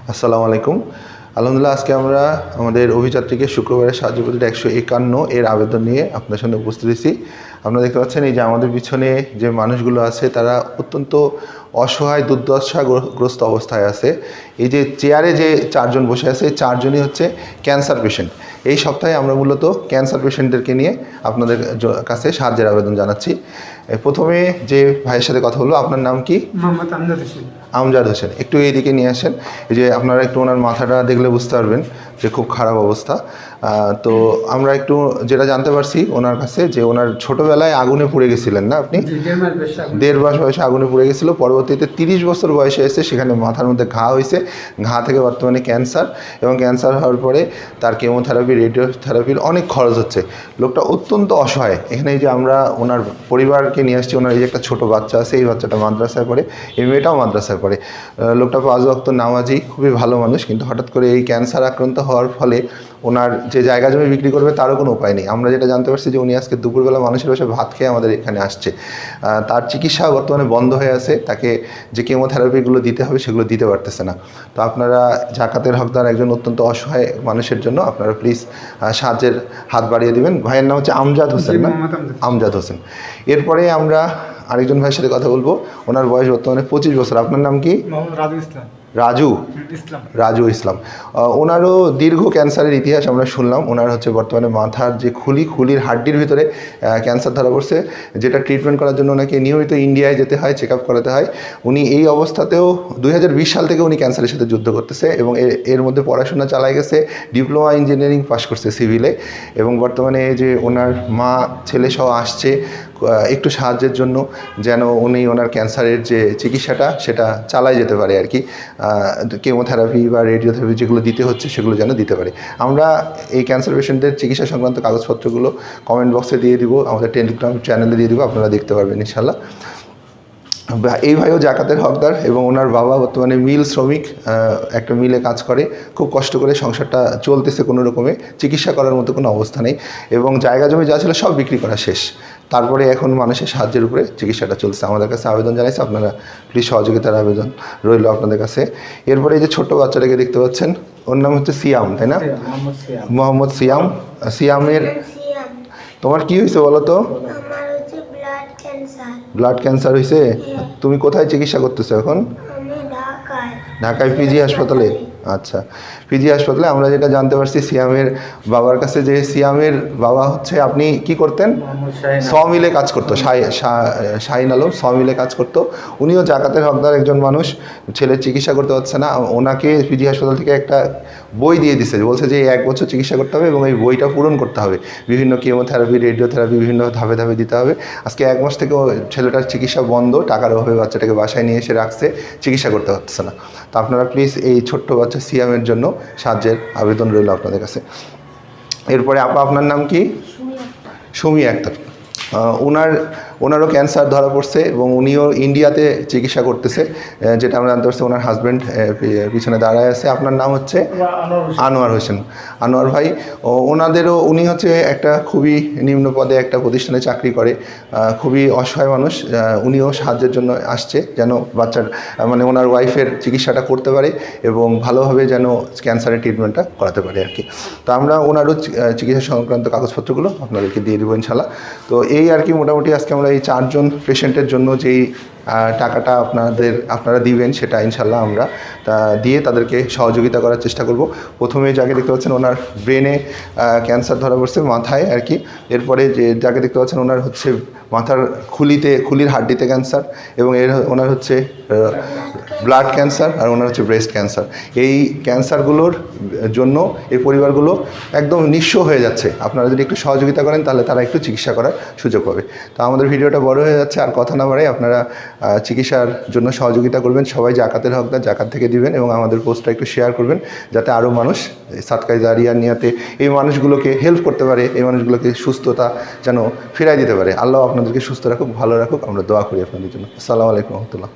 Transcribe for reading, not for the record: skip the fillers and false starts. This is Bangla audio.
আসসালামু আলাইকুম। আলহামদুলিল্লাহ, আজকে আমরা আমাদের অভিযাত্রীকে শুক্রবারের সাহায্য পদ্ধতি 151 এর আবেদন নিয়ে আপনাদের সামনে উপস্থিত হয়েছি। আপনারা দেখতে পাচ্ছেন এই যে আমাদের পিছনে যে মানুষগুলো আছে তারা অত্যন্ত অসহায় দুর্দশাগ্রস্ত অবস্থায় আছে। এই যে চেয়ারে যে চারজন বসে আছে এই চারজনই হচ্ছে ক্যান্সার পেশেন্ট। এই সপ্তাহে আমরা মূলত ক্যান্সার পেশেন্টদেরকে নিয়ে আপনাদের কাছে সাহায্যের আবেদন জানাচ্ছি। প্রথমে যে ভাইয়ের সাথে কথা বলবো, আপনার নাম কি? মোহাম্মদ আমজাদ হোসেন। আমজাদ হোসেন, একটু এইদিকে নিয়ে আসেন। এই যে আপনারা একটু ওনার মাথাটা দেখলে বুঝতে পারবেন যে খুব খারাপ অবস্থা। তো আমরা একটু যেটা জানতে পারছি ওনার কাছে যে ওনার ছোটোবেলায় আগুনে পুড়ে গেছিলেন না আপনি? 1.5 মাস বয়সে আগুনে পুড়ে গেছিল, পরবর্তীতে 30 বছর বয়সে এসে সেখানে মাথার মধ্যে ঘা হয়েছে, ঘা থেকে বর্তমানে ক্যান্সার, এবং ক্যান্সার হওয়ার পরে তার কেমোথেরাপি, রেডিওথেরাপির অনেক খরচ হচ্ছে। লোকটা অত্যন্ত অসহায়। এখানে এই যে আমরা ওনার পরিবারকে নিয়ে আসছি, ওনার এই যে একটা ছোটো বাচ্চা আছে, এই বাচ্চাটা মাদ্রাসায় পড়ে, এই মেয়েটাও মাদ্রাসায় পড়ে। লোকটা 5 ওয়াক্ত নামাজি, খুবই ভালো মানুষ, কিন্তু হঠাৎ করে এই ক্যান্সার আক্রান্ত হওয়ার ফলে ওনার যে জায়গা জমি বিক্রি করবে তারও কোনো উপায় নেই। আমরা যেটা জানতে পারছি যে উনি আজকে দুপুরবেলা মানুষের বসে ভাত খেয়ে আমাদের এখানে আসছে। তার চিকিৎসা বর্তমানে বন্ধ হয়ে আছে, তাকে যে কেমোথেরাপিগুলো দিতে হবে সেগুলো দিতে পারতেছে না। তো আপনারা জাকাতের হকদার একজন অত্যন্ত অসহায় মানুষের জন্য আপনারা প্লিজ সাহায্যের হাত বাড়িয়ে দিবেন। ভাইয়ের নাম হচ্ছে আমজাদ হোসেন না? আমজাদ হোসেন। এরপরে আমরা আরেকজন ভাইয়ের সাথে কথা বলবো, ওনার বয়স বর্তমানে 25 বছর। আপনার নাম কি? রাজু ইসলাম। ওনারও দীর্ঘ ক্যান্সারের ইতিহাস আমরা শুনলাম। ওনার হচ্ছে বর্তমানে মাথার যে খুলির হাড্ডির ভিতরে ক্যান্সার ধরা পড়ছে, যেটা ট্রিটমেন্ট করার জন্য ওনাকে নিয়মিত ইন্ডিয়ায় যেতে হয়, চেক আপ করাতে হয়। উনি এই অবস্থাতেও 2020 সাল থেকে উনি ক্যান্সারের সাথে যুদ্ধ করতেছে, এবং এর মধ্যে পড়াশোনা চালাই গেছে, ডিপ্লোমা ইঞ্জিনিয়ারিং পাশ করছে সিভিলে, এবং বর্তমানে এই যে ওনার মা ছেলে সহ আসছে একটু সাহায্যের জন্য, যেন উনি ওনার ক্যান্সারের যে চিকিৎসাটা সেটা চালাই যেতে পারে আর কি। কেমোথেরাপি বা রেডিওথেরাপি যেগুলো দিতে হচ্ছে সেগুলো যেন দিতে পারে। আমরা এই ক্যান্সার পেশেন্টদের চিকিৎসা সংক্রান্ত কাগজপত্রগুলো কমেন্ট বক্সে দিয়ে দিব, আমাদের টেলিগ্রাম চ্যানেলে দিয়ে দিব, আপনারা দেখতে পারবেন ইনশাল্লাহ। এই ভাইও জাকাতের হকদার, এবং ওনার বাবা বর্তমানে মিল শ্রমিক, একটা মিলে কাজ করে, খুব কষ্ট করে সংসারটা চলতেছে কোনো রকমে, চিকিৎসা করার মতো কোনো অবস্থা নেই, এবং জায়গা জমি যা ছিল সব বিক্রি করা শেষ। তারপরে এখন মানুষের সাহায্যের উপরে চিকিৎসাটা চলছে। আমাদের কাছে আবেদন জানাইছে, আপনারা প্লিজ সহযোগিতার আবেদন রইল আপনাদের কাছে। এরপরে এই যে ছোট্ট বাচ্চাটাকে দেখতে পাচ্ছেন, ওর নাম হচ্ছে সিয়াম, তাই না? মোহাম্মদ সিয়াম। সিয়ামের তোমার কি হয়েছে বলো তো? ব্লাড ক্যান্সার হয়েছে। তুমি কোথায় চিকিৎসা করতেছো এখন? ঢাকায় পিজি হাসপাতালে। আচ্ছা, পিজি হাসপাতালে। আমরা যেটা জানতে পারছি সিয়ামের বাবার কাছে, যে সিয়ামের বাবা হচ্ছে, আপনি কি করতেন? মিলে কাজ করতো, শাহিন আলম মিলে কাজ করতো। উনিও জাকাতের হকদার একজন মানুষ, ছেলের চিকিৎসা করতে পারছে না, ওনাকে পিজি হাসপাতাল থেকে একটা বই দিয়ে দিছে, বলছে যে 1 বছর চিকিৎসা করতে হবে এবং এই বইটা পূরণ করতে হবে, বিভিন্ন কেমোথেরাপি, রেডিওথেরাপি বিভিন্ন ধাপে ধাপে দিতে হবে। আজকে 1 মাস থেকে ছেলেটার চিকিৎসা বন্ধ, টাকার অভাবে বাচ্চাটাকে বাসায় নিয়ে এসে রাখছে, চিকিৎসা করতে পারছে না। তো আপনারা প্লিজ এই ছোট্ট বাচ্চা সিয়ামের জন্য সাহায্যের আবেদন রইল আপনাদের কাছে। এরপরে আপনার নাম কি? সুমি আক্তার। ওনারও ক্যান্সার ধরা পড়ছে, এবং উনিও ইন্ডিয়াতে চিকিৎসা করতেছে, যেটা আমরা জানতে পারছি। ওনার হাজব্যান্ড পিছনে দাঁড়ায় আছে। আপনার নাম হচ্ছে? আনোয়ার হোসেন। আনোয়ার ভাই, উনি হচ্ছে একটা খুবই নিম্ন পদে একটা প্রতিষ্ঠানে চাকরি করে, খুবই অসহায় মানুষ। উনিও সাহায্যের জন্য আসছে, যেন বাচ্চার মানে ওনার ওয়াইফের চিকিৎসাটা করতে পারে এবং ভালোভাবে যেন ক্যান্সারের ট্রিটমেন্টটা করাতে পারে আর কি। তো আমরা ওনারও চিকিৎসা সংক্রান্ত কাগজপত্রগুলো আপনাদেরকে দিয়ে দেবো ইনশাল্লাহ। তো এই আর কি, মোটামুটি আজকে আমরা এই 4 জন পেশেন্টের জন্য যেই টাকাটা আপনারা দিবেন সেটা ইনশাল্লাহ আমরা দিয়ে তাদেরকে সহযোগিতা করার চেষ্টা করব। প্রথমে যাকে দেখতে পাচ্ছেন ওনার ব্রেনে ক্যান্সার ধরা পড়ছে, মাথায় আর কি। এরপরে যাকে দেখতে পাচ্ছেন ওনার হচ্ছে মাথার খুলির হাড্ডিতে ক্যান্সার, এবং ওনার হচ্ছে ব্লাড ক্যান্সার, আর ওনার হচ্ছে ব্রেস্ট ক্যান্সার। এই ক্যান্সারগুলোর জন্য এই পরিবারগুলো একদম নিঃস্ব হয়ে যাচ্ছে। আপনারা যদি একটু সহযোগিতা করেন তাহলে তারা একটু চিকিৎসা করার সুযোগ পাবে। তো আমাদের ভিডিওটা বড় হয়ে যাচ্ছে, আর কথা না বাড়াই আপনারা চিকিৎসার জন্য সহযোগিতা করবেন। সবাই জাকাতের হকদার, জাকাত থেকে দিবেন, এবং আমাদের পোস্টটা একটু শেয়ার করবেন, যাতে আরও মানুষ সাদকায়ে জারিয়া নিয়াতে এই মানুষগুলোকে হেল্প করতে পারে, এই মানুষগুলোকে সুস্থতা যেন ফিরাই দিতে পারে। আল্লাহ আপনাদেরকে সুস্থ রাখুক, ভালো রাখুক, আমরা দোয়া করি আপনাদের জন্য। আসসালামু আলাইকুম রহমতুল্লাহ।